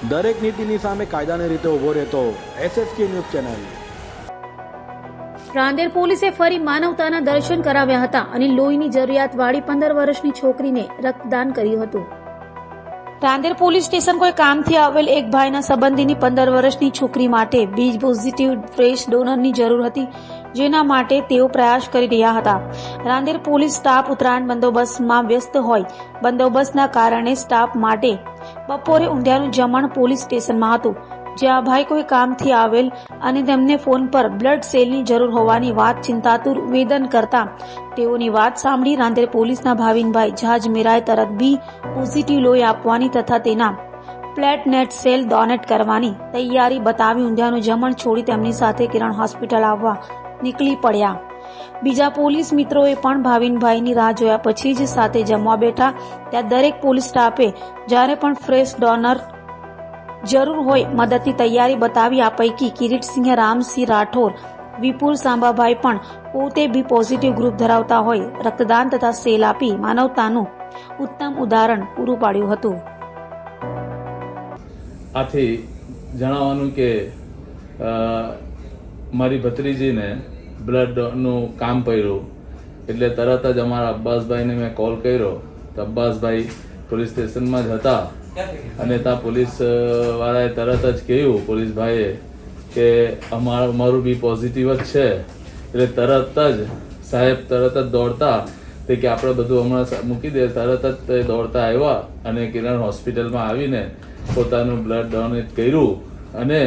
દરેક નીતિની સામે કાયદાની રીતે ઊભો રહેતો SSK ન્યૂઝ ચેનલ। રાંદેર પોલીસે ફરી માનવતાના દર્શન કરાવ્યા હતા અને લોહીની જરૂરિયાતવાળી 15 વર્ષની છોકરીને રક્તદાન કર્યું હતું। રાંદેર પોલીસ સ્ટેશન કોઈ કામથી આવેલ એક ભાઈના સંબંધીની 15 વર્ષની છોકરી માટે બીજ પોઝિટિવ ફ્રેશ ડોનરની જરૂર હતી, જેના માટે તેઓ પ્રયાસ કરી રહ્યા હતા। રાંદેર પોલીસ સ્ટાફ ઉત્તરાયણ બંદોબસ્તમાં વ્યસ્ત હોય, બંદોબસ્તના કારણે સ્ટાફ માટે બપોરે ઊંધિયાનું જમણ પોલીસ સ્ટેશનમાં હતું, જ્યાં ભાઈ કોઈ કામથી આવેલ અને તેમને ફોન પર બ્લડ સેલની જરૂર હોવાની વાત ચિંતાતુર વેદન કરતા તેઓની વાત સાંભળી રાંદેર પોલીસના ભાવિનભાઈ જહાજ મેરાએ તરત બી પોઝિટિવ લોહી આપવાની તથા તેના પ્લેટનેટ સેલ ડોનેટ કરવાની તૈયારી બતાવી ઊંધિયાનું જમણ છોડી તેમની સાથે કિરણ હોસ્પિટલ આવવા નીકળી પડ્યા। બીજા પોલીસ મિત્રોએ પણ ભાવિનભાઈની રાહ જોયા પછી જ સાથે જમવા બેઠા। ત્યાં દરેક પોલીસ સ્ટાફે જ્યારે પણ ફ્રેશ ડોનર જરૂર હોય મદદની તૈયારી બતાવી। આ પૈકી કિરીટસિંહ રામસિંહ રાઠોર, વિપુલ સાંબાભાઈ પણ પોતે બી પોઝિટિવ ગ્રુપ ધરાવતા હોય રક્તદાન તથા સેલ આપી માનવતાનું ઉત્તમ ઉદાહરણ પૂરું પાડ્યું હતું। આથી જણાવવાનું કે મારી ભત્રીજીને બ્લડનું કામ પડ્યું એટલે તરત જ અમારા અબ્બાસભાઈને મેં કોલ કર્યો તો અબ્બાસભાઈ પોલીસ સ્ટેશનમાં જ હતા અને ત્યાં પોલીસ વાળાએ તરત જ કહ્યું પોલીસભાઈએ કે અમારું બી પોઝિટિવ જ છે। એટલે તરત જ સાહેબ તરત જ દોડતા તે કે આપણે બધું હમણાં મૂકી દે, તરત જ તે દોડતા આવ્યા અને કિરણ હોસ્પિટલમાં આવીને પોતાનું બ્લડ ડોનેટ કર્યું અને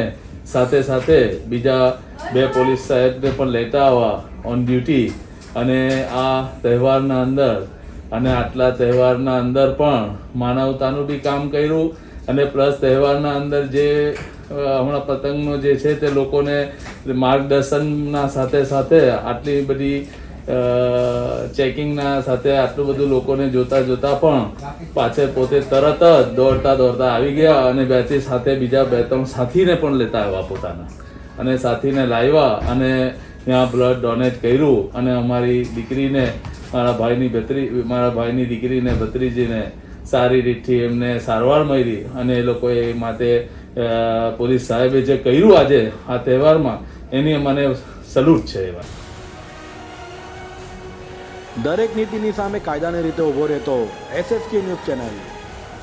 સાથે સાથે બીજા 2 પોલીસ સાહેબને પણ લેતા આવવા ઓન ડ્યુટી। અને આ તહેવારના અંદર અને આટલા તહેવારના અંદર પણ માનવતાનું બી કામ કર્યું અને પ્લસ તહેવારના અંદર જે હમણાં પતંગનો જે છે તે લોકોને માર્ગદર્શનના સાથે સાથે આટલી બધી ચેકિંગના સાથે આટલું બધું લોકોને જોતા પણ પાછળ પોતે તરત જ દોડતા આવી ગયા અને બેથી સાથે બીજા 2-3 સાથીને પણ લેતા આવ્યા પોતાના અને સાથીને લાવ્યા અને ત્યાં બ્લડ ડોનેટ કર્યું અને અમારી દીકરીને મારા ભાઈની દીકરીને ભત્રીજીને સારી રીતથી એમને સારવાર મળી અને એ લોકોએ માટે પોલીસ સાહેબે જે કર્યું આજે આ તહેવારમાં એની મને સલ્યુટ છે। એવા દરેક નીતિની સામે કાયદાની રીતે ઊભો રહેતો SSK ન્યૂઝ ચેનલ।